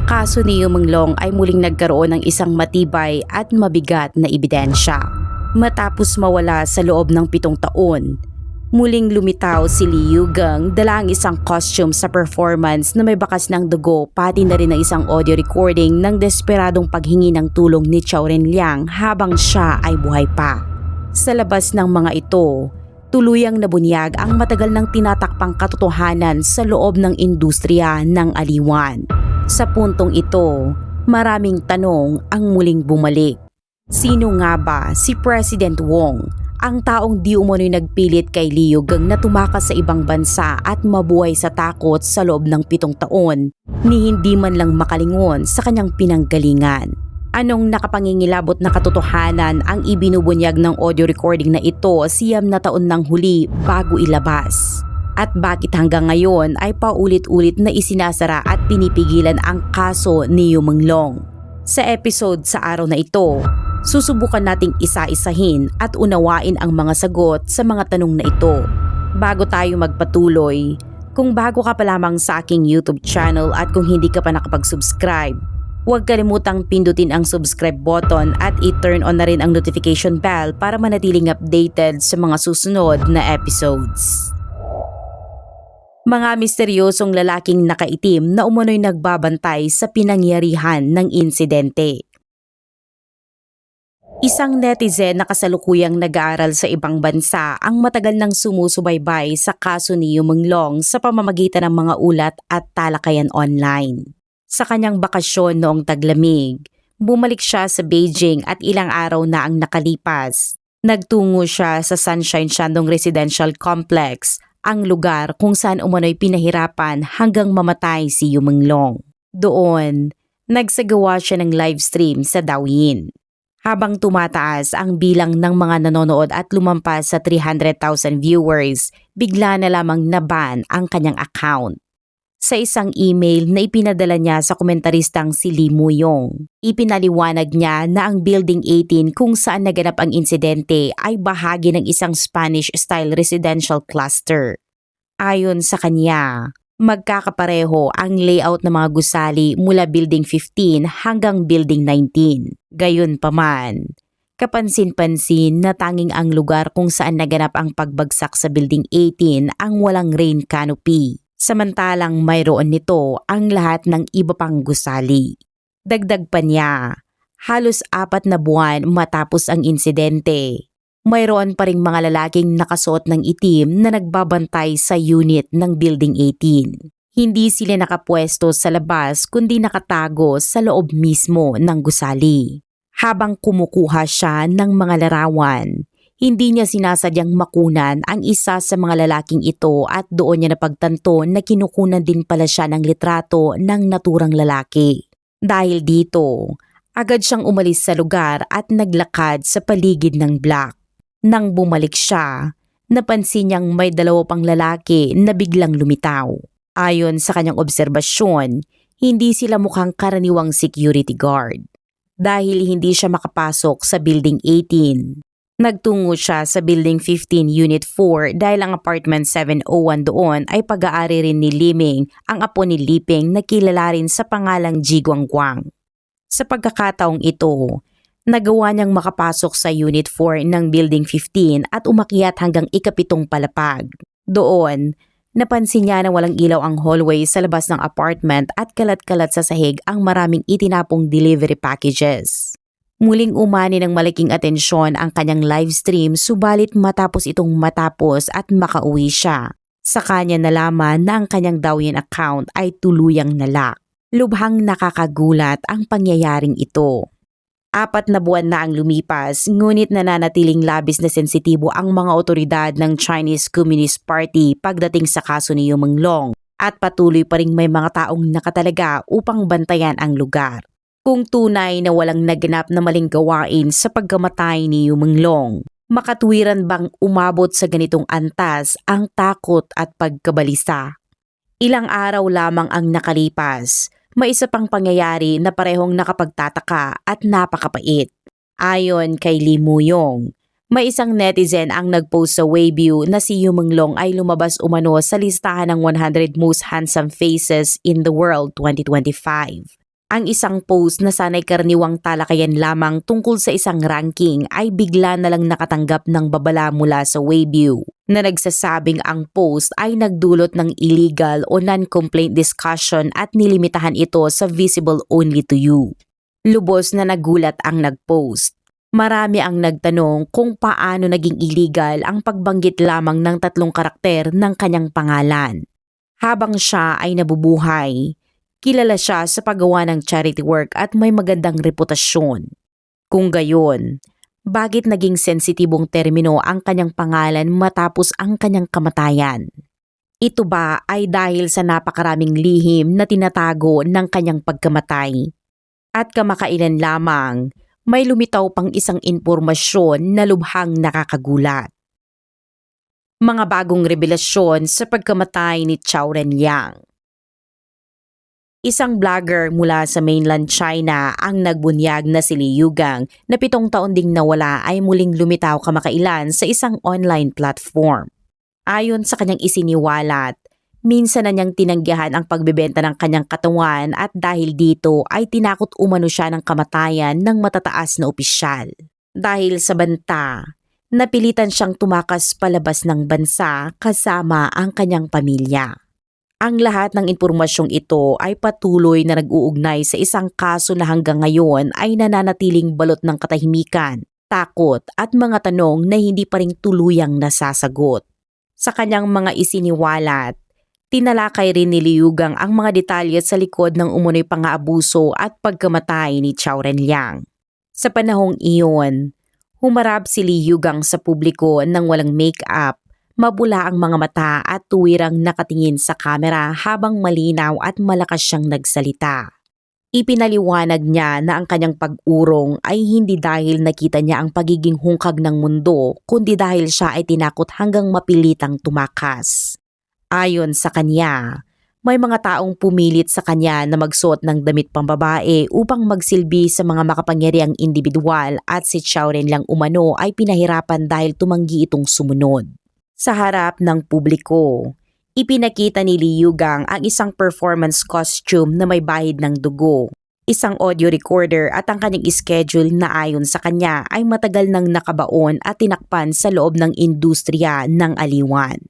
kaso ni Yumenglong ay muling nagkaroon ng isang matibay at mabigat na ebidensya. Matapos mawala sa loob ng 7 taon, muling lumitaw si Lee Yugang dala ang isang costume sa performance na may bakas ng dugo pati na rin ang isang audio recording ng desperadong paghingi ng tulong ni Chow Renliang habang siya ay buhay pa. Sa labas ng mga ito, tuluyang nabunyag ang matagal nang tinatakpang katotohanan sa loob ng industriya ng aliwan. Sa puntong ito, maraming tanong ang muling bumalik. Sino nga ba si President Wong, ang taong di umano'y nagpilit kay Lee Yugang na tumakas sa ibang bansa at mabuhay sa takot sa loob ng 7 taon ni hindi man lang makalingon sa kanyang pinanggalingan? Anong nakapangingilabot na katotohanan ang ibinubunyag ng audio recording na ito 9 na taon nang huli bago ilabas? At bakit hanggang ngayon ay paulit-ulit na isinasara at pinipigilan ang kaso ni Yumenglong? Sa episode sa araw na ito, susubukan nating isa-isahin at unawain ang mga sagot sa mga tanong na ito. Bago tayo magpatuloy, kung bago ka pa lamang sa aking YouTube channel at kung hindi ka pa nakapag-subscribe, huwag kalimutang pindutin ang subscribe button at i-turn on na rin ang notification bell para manatiling updated sa mga susunod na episodes. Mga misteryosong lalaking nakaitim na umano'y nagbabantay sa pinangyarihan ng insidente. Isang netizen na kasalukuyang nag-aaral sa ibang bansa ang matagal nang sumusubaybay sa kaso ni Yumenglong sa pamamagitan ng mga ulat at talakayan online. Sa kanyang bakasyon noong taglamig, bumalik siya sa Beijing at ilang araw na ang nakalipas. Nagtungo siya sa Sunshine Shandong Residential Complex, ang lugar kung saan umano'y pinahirapan hanggang mamatay si Yumenglong. Doon, nagsagawa siya ng live stream sa Douyin. Habang tumataas ang bilang ng mga nanonood at lumampas sa 300,000 viewers, bigla na lamang naban ang kanyang account. Sa isang email na ipinadala niya sa komentaristang si Lee Muyong, ipinaliwanag niya na ang Building 18 kung saan naganap ang insidente ay bahagi ng isang Spanish-style residential cluster. Ayon sa kanya, magkakapareho ang layout ng mga gusali mula Building 15 hanggang Building 19. Gayunpaman, kapansin-pansin na tanging ang lugar kung saan naganap ang pagbagsak sa Building 18 ang walang rain canopy. Samantalang mayroon nito ang lahat ng iba pang gusali. Dagdag pa niya, halos 4 na buwan matapos ang insidente, mayroon pa ring mga lalaking nakasuot ng itim na nagbabantay sa unit ng Building 18. Hindi sila nakapwesto sa labas kundi nakatago sa loob mismo ng gusali. Habang kumukuha siya ng mga larawan, hindi niya sinasadyang makunan ang isa sa mga lalaking ito at doon niya napagtanto na kinukunan din pala siya ng litrato ng naturang lalaki. Dahil dito, agad siyang umalis sa lugar at naglakad sa paligid ng block. Nang bumalik siya, napansin niyang may 2 pang lalaki na biglang lumitaw. Ayon sa kanyang obserbasyon, hindi sila mukhang karaniwang security guard. Dahil hindi siya makapasok sa Building 18, nagtungo siya sa Building 15 Unit 4 dahil ang Apartment 701 doon ay pag-aari rin ni Liming, ang apo ni Liping na kilala rin sa pangalang Ji Guangguang. Sa pagkakataong ito, nagawa niyang makapasok sa Unit 4 ng Building 15 at umakyat hanggang ika-7 palapag. Doon, napansin niya na walang ilaw ang hallway sa labas ng apartment at kalat-kalat sa sahig ang maraming itinapong delivery packages. Muling umani ng malaking atensyon ang kanyang live stream subalit matapos itong matapos at makauwi siya. Sa kanya nalaman na ang kanyang Douyin account ay tuluyang nalock. Lubhang nakakagulat ang pangyayaring ito. 4 na buwan na ang lumipas, ngunit nananatiling labis na sensitibo ang mga otoridad ng Chinese Communist Party pagdating sa kaso ni Yumenglong at patuloy pa ring may mga taong nakatalaga upang bantayan ang lugar. Kung tunay na walang naganap na maling gawain sa pagkamatay ni Yumenglong, makatwiran bang umabot sa ganitong antas ang takot at pagkabalisa? Ilang araw lamang ang nakalipas, may isa pang pangyayari na parehong nakapagtataka at napakapait. Ayon kay Lee Muyong, may isang netizen ang nagpost sa Weibo na si Yumenglong ay lumabas umano sa listahan ng 100 most handsome faces in the world 2025. Ang isang post na sanay karaniwang talakayan lamang tungkol sa isang ranking ay bigla na lang nakatanggap ng babala mula sa Weibo na nagsasabing ang post ay nagdulot ng illegal o non-complaint discussion at nilimitahan ito sa visible only to you. Lubos na nagulat ang nagpost. Marami ang nagtanong kung paano naging illegal ang pagbanggit lamang ng 3 karakter ng kanyang pangalan. Habang siya ay nabubuhay, kilala siya sa paggawa ng charity work at may magandang reputasyon. Kung gayon, bakit naging sensitibong termino ang kanyang pangalan matapos ang kanyang kamatayan? Ito ba ay dahil sa napakaraming lihim na tinatago ng kanyang pagkamatay? At kamakailan lamang, may lumitaw pang isang impormasyon na lubhang nakakagulat. Mga bagong revelasyon sa pagkamatay ni Chao Renliang. Isang vlogger mula sa mainland China ang nagbunyag na si Li Yugang na 7 taon ding nawala ay muling lumitaw kamakailan sa isang online platform. Ayon sa kanyang isiniwalat, minsan na niyang tinanggihan ang pagbebenta ng kanyang katawan at dahil dito ay tinakot umano siya ng kamatayan ng matataas na opisyal. Dahil sa banta, napilitan siyang tumakas palabas ng bansa kasama ang kanyang pamilya. Ang lahat ng impormasyong ito ay patuloy na nag-uugnay sa isang kaso na hanggang ngayon ay nananatiling balot ng katahimikan, takot at mga tanong na hindi pa rin tuluyang nasasagot. Sa kanyang mga isiniwalat, tinalakay rin ni Li Yugang ang mga detalye sa likod ng umunoy pang-aabuso at pagkamatay ni Chao Renliang. Sa panahong iyon, humarap si Li Yugang sa publiko nang walang make-up, mabula ang mga mata at tuwirang nakatingin sa kamera habang malinaw at malakas siyang nagsalita. Ipinaliwanag niya na ang kanyang pag-urong ay hindi dahil nakita niya ang pagiging hungkag ng mundo, kundi dahil siya ay tinakot hanggang mapilitang tumakas. Ayon sa kanya, may mga taong pumilit sa kanya na magsuot ng damit pambabae upang magsilbi sa mga makapangyarihang individual at si Chao Renliang umano ay pinahirapan dahil tumanggi itong sumunod. Sa harap ng publiko, ipinakita ni Li Yugang ang isang performance costume na may bahid ng dugo, isang audio recorder at ang kanyang schedule na ayon sa kanya ay matagal nang nakabaon at tinakpan sa loob ng industriya ng aliwan.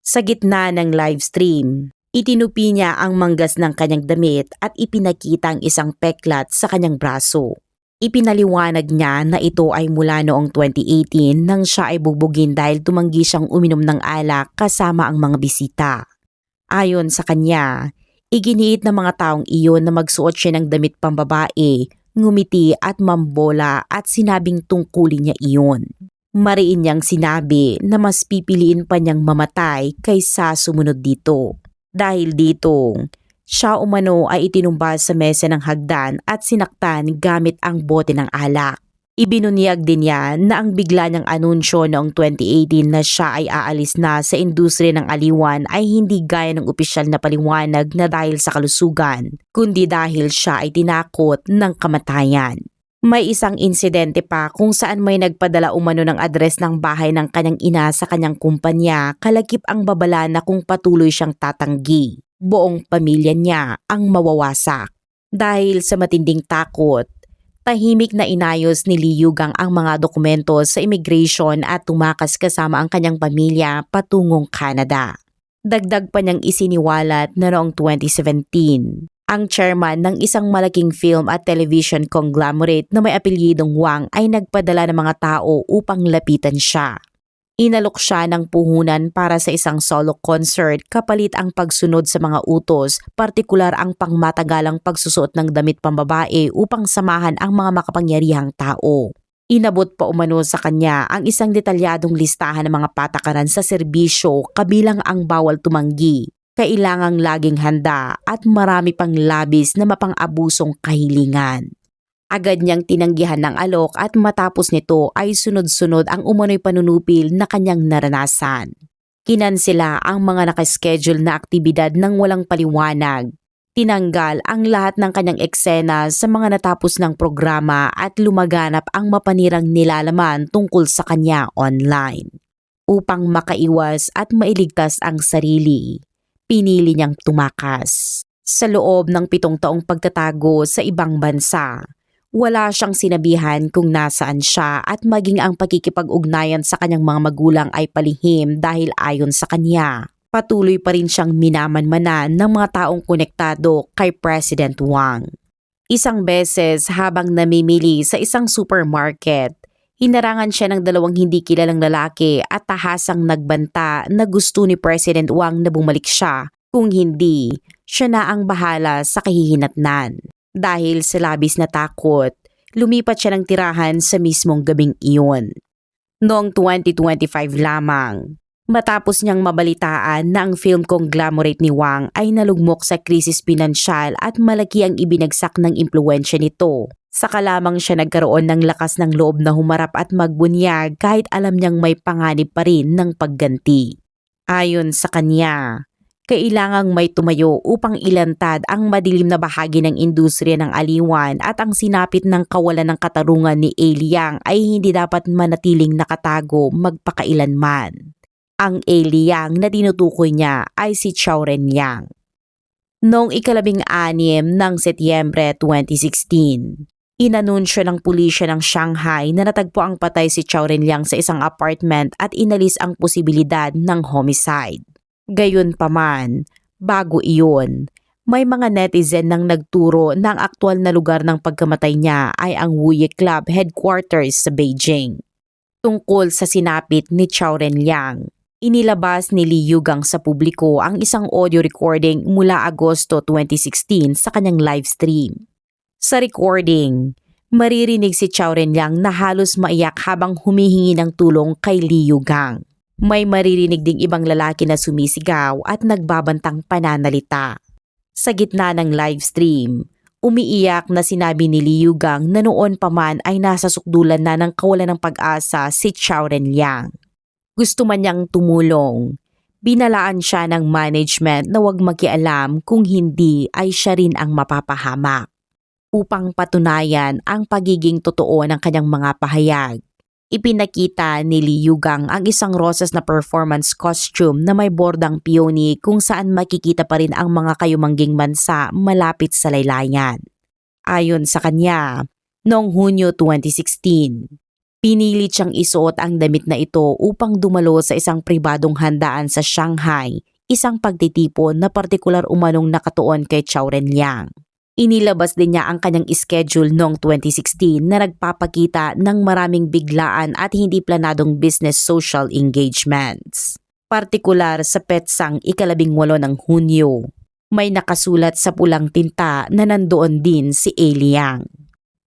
Sa gitna ng live stream, itinupi niya ang manggas ng kanyang damit at ipinakita ang isang peklat sa kanyang braso. Ipinaliwanag niya na ito ay mula noong 2018 nang siya ay bugbugin dahil tumanggi siyang uminom ng alak kasama ang mga bisita. Ayon sa kanya, iginiit ng mga taong iyon na magsuot siya ng damit pambabae, ngumiti at mambola at sinabing tungkulin niya iyon. Mariin niyang sinabi na mas pipiliin pa niyang mamatay kaysa sumunod dito. Dahil dito, siya umano ay itinumba sa mesa ng hagdan at sinaktan gamit ang bote ng alak. Ibinunyag din niya na ang bigla niyang anunsyo noong 2018 na siya ay aalis na sa industriya ng aliwan ay hindi gaya ng opisyal na paliwanag na dahil sa kalusugan, kundi dahil siya ay tinakot ng kamatayan. May isang insidente pa kung saan may nagpadala umano ng address ng bahay ng kanyang ina sa kanyang kumpanya, kalakip ang babala na kung patuloy siyang tatanggi, buong pamilya niya ang mawawasak. Dahil sa matinding takot, tahimik na inayos ni Li Yugang ang mga dokumento sa immigration at tumakas kasama ang kanyang pamilya patungong Canada. Dagdag pa niyang isiniwalat na noong 2017, ang chairman ng isang malaking film at television conglomerate na may apelyidong Wang ay nagpadala ng mga tao upang lapitan siya. Inalok siya ng puhunan para sa isang solo concert kapalit ang pagsunod sa mga utos, partikular ang pangmatagalang pagsusuot ng damit pambabae upang samahan ang mga makapangyarihang tao. Inabot pa umano sa kanya ang isang detalyadong listahan ng mga patakaran sa serbisyo kabilang ang bawal tumanggi, kailangang laging handa at marami pang labis na mapang-abusong kahilingan. Agad niyang tinanggihan ng alok at matapos nito ay sunod-sunod ang umano'y panunupil na kanyang naranasan. Kinansela ang mga nakaschedule na aktibidad ng walang paliwanag. Tinanggal ang lahat ng kanyang eksena sa mga natapos ng programa at lumaganap ang mapanirang nilalaman tungkol sa kanya online. Upang makaiwas at mailigtas ang sarili, pinili niyang tumakas. Sa loob ng 7 taong pagtatago sa ibang bansa, wala siyang sinabihan kung nasaan siya at maging ang pakikipag-ugnayan sa kanyang mga magulang ay palihim dahil ayon sa kanya. Patuloy pa rin siyang minamanmanan ng mga taong konektado kay President Wang. Isang beses habang namimili sa isang supermarket, hinarangan siya ng 2 hindi kilalang lalaki at tahasang nagbanta na gusto ni President Wang na bumalik siya, kung hindi, siya na ang bahala sa kahihinatnan. Dahil sa labis na takot, lumipat siya ng tirahan sa mismong gabing iyon. Noong 2025 lamang, matapos niyang mabalitaan na ang film conglomerate ni Wang ay nalugmok sa krisis pinansyal at malaki ang ibinagsak ng impluwensya nito, saka lamang siya nagkaroon ng lakas ng loob na humarap at magbunyag kahit alam niyang may panganib pa rin ng pagganti. Ayon sa kanya, kailangang may tumayo upang ilantad ang madilim na bahagi ng industriya ng aliwan at ang sinapit ng kawalan ng katarungan ni A. Liang ay hindi dapat manatiling nakatago magpakailanman. Ang A. Liang na tinutukoy niya ay si Zhao Renliang. Noong 16 ng Setyembre 2016, inanunsyo ng pulisya ng Shanghai na natagpo ang patay si Zhao Renliang sa isang apartment at inalis ang posibilidad ng homicide. Gayunpaman, bago iyon, may mga netizen nang nagturo na ang aktwal na lugar ng pagkamatay niya ay ang Wuye Club headquarters sa Beijing. Tungkol sa sinapit ni Zhao Renliang, inilabas ni Li Yugang sa publiko ang isang audio recording mula Agosto 2016 sa kanyang live stream. Sa recording, maririnig si Zhao Renliang na halos maiyak habang humihingi ng tulong kay Li Yugang. May maririnig ding ibang lalaki na sumisigaw at nagbabantang pananalita. Sa gitna ng live stream, umiiyak na sinabi ni Li Yugang na noon pa man ay nasa sukdulan na ng kawalan ng pag-asa si Zhao Renliang. Gusto man niyang tumulong, binalaan siya ng management na huwag makialam kung hindi ay siya rin ang mapapahamak. Upang patunayan ang pagiging totoo ng kanyang mga pahayag, ipinakita ni Li Yugang ang isang rosas na performance costume na may bordang peony kung saan makikita pa rin ang mga kayumangging bansa malapit sa laylayan. Ayon sa kanya, noong Hunyo 2016, pinilit siyang isuot ang damit na ito upang dumalo sa isang pribadong handaan sa Shanghai, isang pagtitipon na partikular umanong nakatuon kay Zhao Renliang. Inilabas din niya ang kanyang schedule noong 2016 na nagpapakita ng maraming biglaan at hindi planadong business social engagements. Partikular sa petsang 18 ng Hunyo, may nakasulat sa pulang tinta na nandoon din si A. Liang.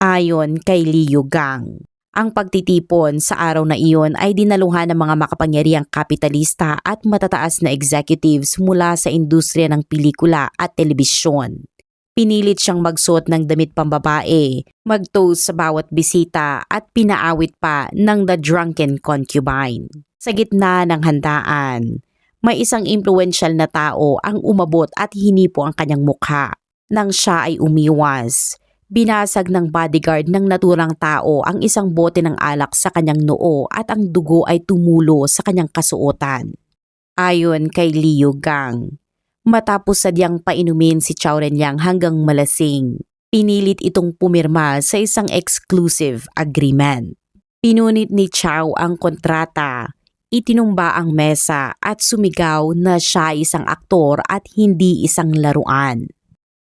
Ayon kay Li Yugang, ang pagtitipon sa araw na iyon ay dinaluhan ng mga makapangyarihang kapitalista at matataas na executives mula sa industriya ng pelikula at telebisyon. Pinilit siyang magsuot ng damit pambabae, mag-toast sa bawat bisita at pinaawit pa ng The Drunken Concubine. Sa gitna ng handaan, may isang impluwensyal na tao ang umabot at hinipo ang kanyang mukha. Nang siya ay umiwas, binasag ng bodyguard ng naturang tao ang isang bote ng alak sa kanyang noo at ang dugo ay tumulo sa kanyang kasuotan. Ayon kay Li Yugang, matapos sadyang painumin si Zhao Renliang hanggang malasing, pinilit itong pumirma sa isang exclusive agreement. Pinunit ni Zhao ang kontrata, itinumba ang mesa at sumigaw na siya isang aktor at hindi isang laruan.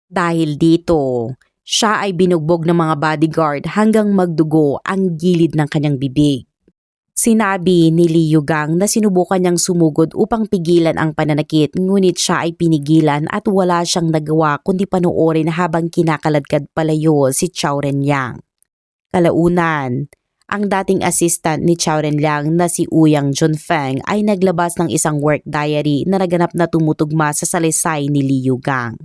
Dahil dito, siya ay binugbog ng mga bodyguard hanggang magdugo ang gilid ng kanyang bibig. Sinabi ni Li Yugang na sinubukan niyang sumugod upang pigilan ang pananakit, ngunit siya ay pinigilan at wala siyang nagawa kundi panoorin habang kinakaladkad palayo si Zhao Renliang. Kalaunan, ang dating assistant ni Zhao Renliang na si Ouyang Junfeng ay naglabas ng isang work diary na naganap na tumutugma sa salaysay ni Li Yugang.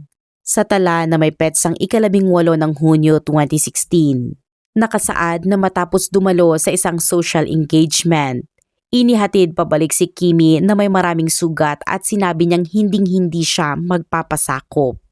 Sa tala na may petsang 18 ng Hunyo 2016, nakasaad na matapos dumalo sa isang social engagement, inihatid pabalik si Kimi na may maraming sugat at sinabi niyang hinding-hindi siya magpapasakop.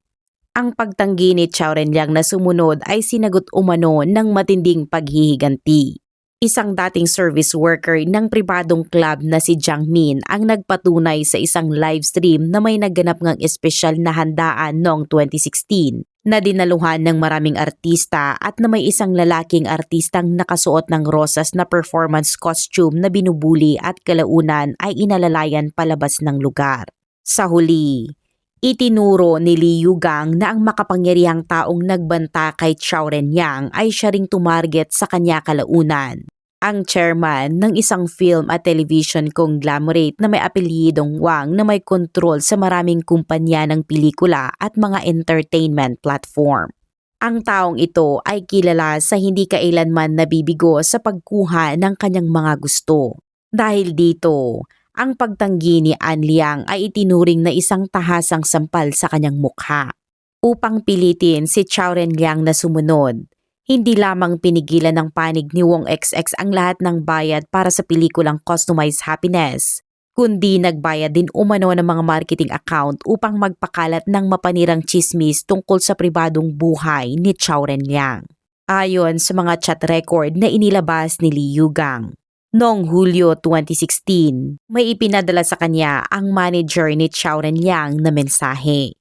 Ang pagtanggi ni Zhao Renliang na sumunod ay sinagot umano ng matinding paghihiganti. Isang dating service worker ng pribadong club na si Jiang Min ang nagpatunay sa isang livestream na may naganap ngang espesyal na handaan noong 2016 na dinaluhan ng maraming artista at na may isang lalaking artistang nakasuot ng rosas na performance costume na binubuli at kalaunan ay inalalayan palabas ng lugar. Sa huli, itinuro ni Lee Yugang na ang makapangyarihang taong nagbanta kay Chao Renyang ay siya ring tumarget sa kanya kalaunan. Ang chairman ng isang film at television conglomerate na may apelyidong Wang na may kontrol sa maraming kumpanya ng pelikula at mga entertainment platform. Ang taong ito ay kilala sa hindi kailanman nabibigo sa pagkuha ng kanyang mga gusto. Dahil dito, ang pagtanggi ni An Liang ay itinuring na isang tahasang sampal sa kanyang mukha. Upang pilitin si Chao Renliang na sumunod, hindi lamang pinigilan ng panig ni Wong XX ang lahat ng bayad para sa pelikulang Customized Happiness, kundi nagbayad din umano ng mga marketing account upang magpakalat ng mapanirang chismis tungkol sa pribadong buhay ni Chao Renliang. Ayon sa mga chat record na inilabas ni Lee Yugang, noong Hulyo 2016, may ipinadala sa kanya ang manager ni Chao Renliang na mensahe.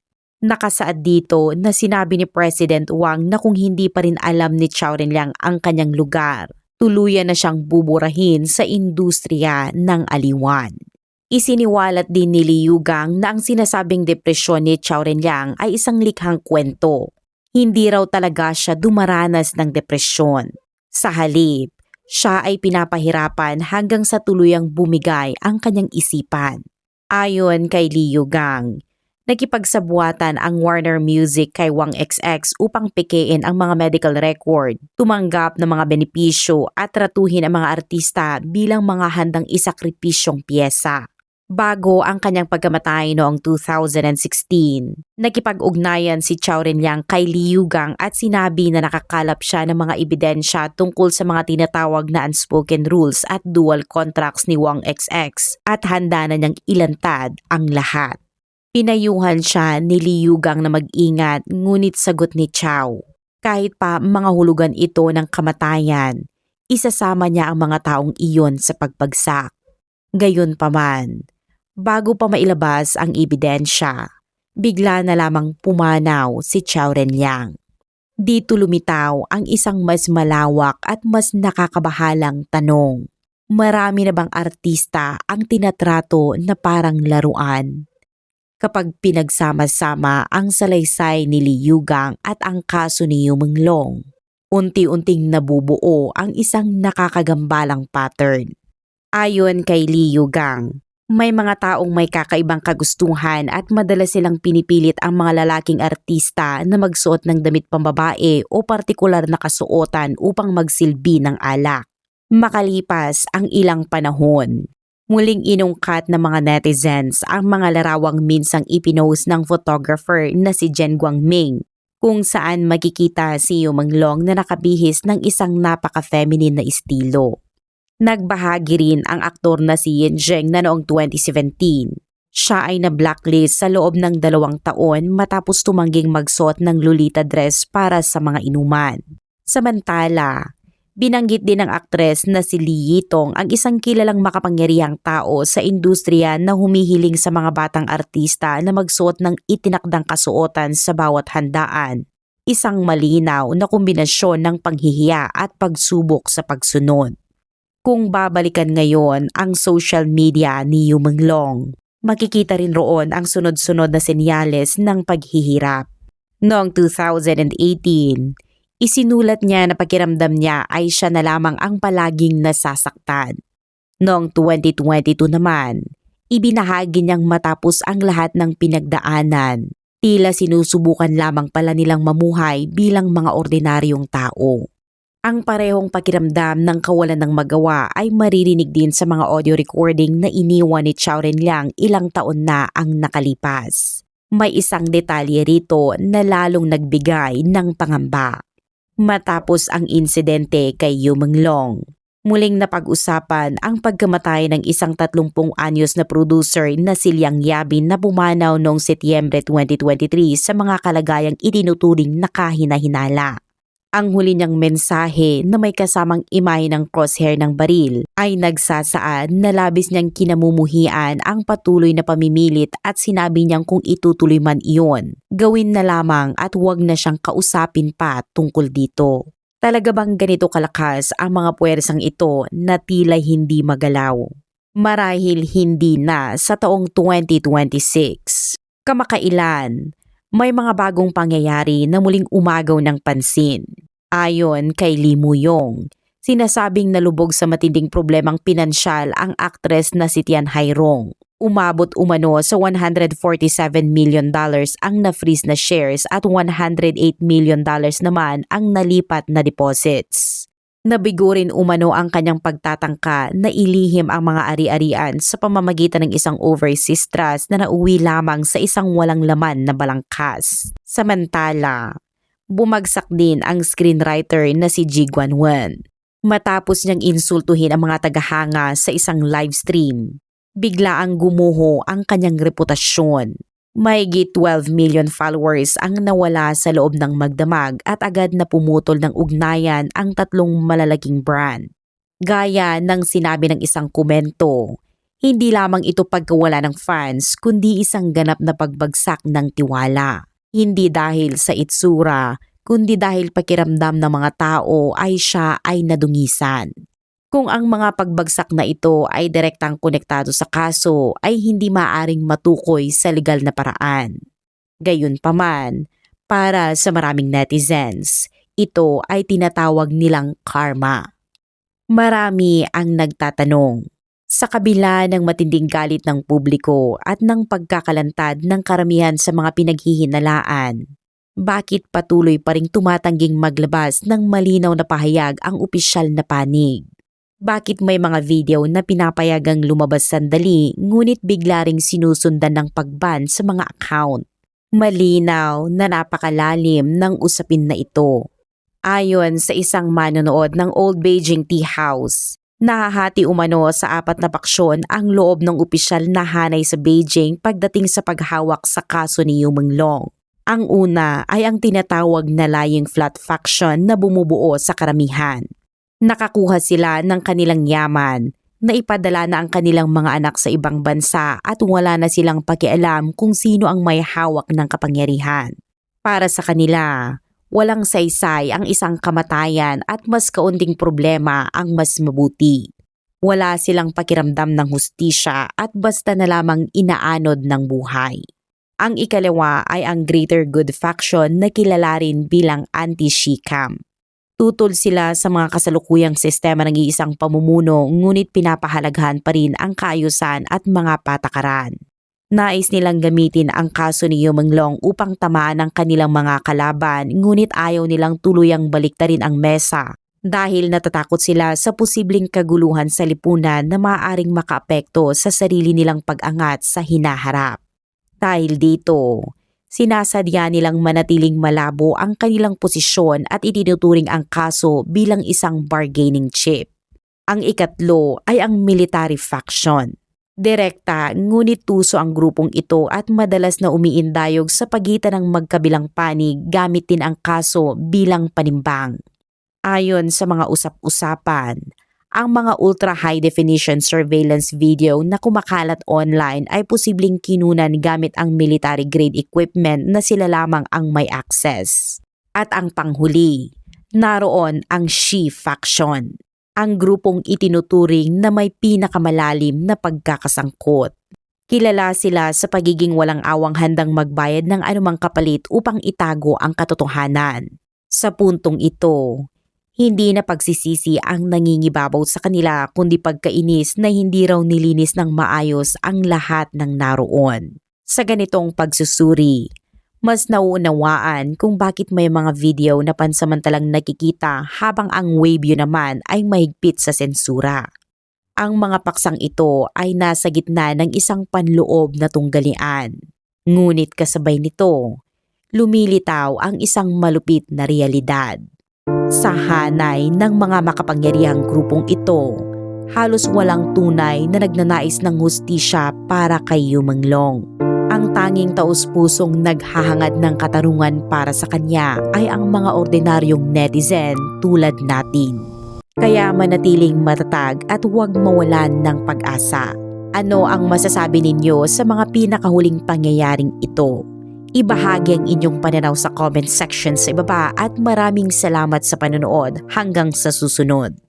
Nakasaad dito na sinabi ni President Wang na kung hindi pa rin alam ni Chao Renliang ang kanyang lugar, tuluyan na siyang buburahin sa industriya ng aliwan. Isiniwalat din ni Lee Yugang na ang sinasabing depresyon ni Chao Renliang ay isang likhang kwento. Hindi raw talaga siya dumaranas ng depresyon. Sa halip, siya ay pinapahirapan hanggang sa tuluyang bumigay ang kanyang isipan. Ayon kay Lee Yugang, nakipagsabuatan ang Warner Music kay Wang XX upang pikein ang mga medical record, tumanggap ng mga benepisyo at tratuhin ang mga artista bilang mga handang isakripisyong piyesa. Bago ang kanyang pagkamatay noong 2016, nakipag-ugnayan si Chao Renliang kay Lee Yugang at sinabi na nakakalap siya ng mga ebidensya tungkol sa mga tinatawag na unspoken rules at dual contracts ni Wang XX at handa na niyang ilantad ang lahat. Pinayuhan siya ni Lee Yugang na mag-ingat, ngunit sagot ni Chao, kahit pa mga hulugan ito ng kamatayan, isasama niya ang mga taong iyon sa pagbagsak. Gayunpaman, bago pa mailabas ang ebidensya, bigla na lamang pumanaw si Chao Renliang. Dito lumitaw ang isang mas malawak at mas nakakabahalang tanong. Marami na bang artista ang tinatrato na parang laruan? Kapag pinagsama-sama ang salaysay ni Lee Yugang at ang kaso ni Yu Menglong, unti-unting nabubuo ang isang nakakagambalang pattern. Ayon kay Lee Yugang, may mga taong may kakaibang kagustuhan at madalas silang pinipilit ang mga lalaking artista na magsuot ng damit pambabae o partikular na kasuotan upang magsilbi ng alak. Makalipas ang ilang panahon, muling inungkat ng mga netizens ang mga larawang minsang ipinost ng photographer na si Jen Guangming, kung saan makikita si Yu Menglong na nakabihis ng isang napaka-feminine na estilo. Nagbahagi rin ang aktor na si Yin Zheng na noong 2017. Siya ay na-blacklist sa loob ng 2 taon matapos tumangging magsuot ng Lolita dress para sa mga inuman. Samantala, binanggit din ng aktres na si Lee Yitong ang isang kilalang makapangyarihang tao sa industriya na humihiling sa mga batang artista na magsuot ng itinakdang kasuotan sa bawat handaan. Isang malinaw na kombinasyon ng panghihiya at pagsubok sa pagsunod. Kung babalikan ngayon ang social media ni Yu Menglong, makikita rin roon ang sunod-sunod na senyales ng paghihirap. Noong 2018, isinulat niya na pakiramdam niya ay siya na lamang ang palaging nasasaktan. Noong 2022 naman, ibinahagi niyang matapos ang lahat ng pinagdaanan, tila sinusubukan lamang pala nilang mamuhay bilang mga ordinaryong tao. Ang parehong pakiramdam ng kawalan ng magawa ay maririnig din sa mga audio recording na iniwan ni Chao Renliang ilang taon na ang nakalipas. May isang detalye rito na lalong nagbigay ng pangamba. Matapos ang insidente kay Yu Menglong, muling napag-usapan ang pagkamatay ng isang 30 anyos na producer na si Liang Yabin na pumanaw noong Setyembre 2023 sa mga kalagayang itinuturing na kahina-hinala. Ang huli niyang mensahe na may kasamang imahe ng crosshair ng baril ay nagsasaad na labis niyang kinamumuhian ang patuloy na pamimilit at sinabi niyang kung itutuloy man iyon, gawin na lamang at huwag na siyang kausapin pa tungkol dito. Talaga bang ganito kalakas ang mga puwersang ito na tila hindi magalaw? Marahil hindi na sa taong 2026. Kamakailan, may mga bagong pangyayari na muling umagaw ng pansin. Ayon kay Lee Moo-yong, sinasabing nalubog sa matinding problemang pinansyal ang aktres na si Tian Hai-rong. Umabot umano sa $147 million ang na-freeze na shares at $108 million naman ang nalipat na deposits. Nabigo rin umano ang kanyang pagtatangka na ilihim ang mga ari-arian sa pamamagitan ng isang overseas trust na nauwi lamang sa isang walang laman na balangkas. Samantala, bumagsak din ang screenwriter na si Ji Guan-wen. Matapos niyang insultuhin ang mga tagahanga sa isang livestream, bigla ang gumuho ang kanyang reputasyon. Mahigit 12 million followers ang nawala sa loob ng magdamag at agad na pumutol ng ugnayan ang tatlong malalaking brand. Gaya ng sinabi ng isang komento, hindi lamang ito pagkawala ng fans kundi isang ganap na pagbagsak ng tiwala. Hindi dahil sa itsura, kundi dahil pakiramdam ng mga tao ay siya ay nadungisan. Kung ang mga pagbagsak na ito ay direktang konektado sa kaso ay hindi maaring matukoy sa legal na paraan. Gayunpaman, para sa maraming netizens, ito ay tinatawag nilang karma. Marami ang nagtatanong, sa kabila ng matinding galit ng publiko at ng pagkakalantad ng karamihan sa mga pinaghihinalaan, bakit patuloy pa ring tumatangging maglabas ng malinaw na pahayag ang opisyal na panig? Bakit may mga video na pinapayagang lumabas sandali ngunit bigla ring sinusundan ng pagban sa mga account? Malinaw na napakalalim ng usapin na ito. Ayon sa isang manonood ng Old Beijing Tea House, nahahati umano sa 4 na paksyon ang loob ng opisyal na hanay sa Beijing pagdating sa paghawak sa kaso ni Yu Menglong. Ang una ay ang tinatawag na lying flat faction na bumubuo sa karamihan. Nakakuha sila ng kanilang yaman, na ipadala na ang kanilang mga anak sa ibang bansa at wala na silang pakialam kung sino ang may hawak ng kapangyarihan. Para sa kanila, walang saysay ang isang kamatayan at mas kaunting problema ang mas mabuti. Wala silang pakiramdam ng hustisya at basta na lamang inaanod ng buhay. Ang ikalawa ay ang Greater Good Faction na kilala rin bilang anti-Shikam. Tutol sila sa mga kasalukuyang sistema ng iisang pamumuno ngunit pinapahalagahan pa rin ang kaayusan at mga patakaran. Nais nilang gamitin ang kaso ni Yu Menglong upang tamaan ang kanilang mga kalaban ngunit ayaw nilang tuluyang baliktarin ang mesa dahil natatakot sila sa posibleng kaguluhan sa lipunan na maaaring makaapekto sa sarili nilang pag-angat sa hinaharap. Dahil dito, sinasadya nilang manatiling malabo ang kanilang posisyon at itinuturing ang kaso bilang isang bargaining chip. Ang ikatlo ay ang military faction. Direkta ngunit tuso ang grupong ito at madalas na umiindayog sa pagitan ng magkabilang panig gamit din ang kaso bilang panimbang. Ayon sa mga usap-usapan, ang mga ultra-high-definition surveillance video na kumakalat online ay posibleng kinunan gamit ang military-grade equipment na sila lamang ang may access. At ang panghuli, naroon ang Xi faction, ang grupong itinuturing na may pinakamalalim na pagkakasangkot. Kilala sila sa pagiging walang awang handang magbayad ng anumang kapalit upang itago ang katotohanan. Sa puntong ito, hindi na pagsisisi ang nangingibabaw sa kanila kundi pagkainis na hindi raw nilinis ng maayos ang lahat ng naroon. Sa ganitong pagsusuri, mas nauunawaan kung bakit may mga video na pansamantalang nakikita habang ang webview naman ay mahigpit sa sensura. Ang mga paksang ito ay nasa gitna ng isang panloob na tunggalian. Ngunit kasabay nito, lumilitaw ang isang malupit na realidad. Sa hanay ng mga makapangyarihang grupong ito, halos walang tunay na nagnanais ng hustisya para kay Yu Menglong. Ang tanging taus-pusong naghahangad ng katarungan para sa kanya ay ang mga ordinaryong netizen tulad natin. Kaya manatiling matatag at huwag mawalan ng pag-asa. Ano ang masasabi ninyo sa mga pinakahuling pangyayaring ito? Ibahagi ang inyong pananaw sa comment section sa ibaba at maraming salamat sa panonood hanggang sa susunod.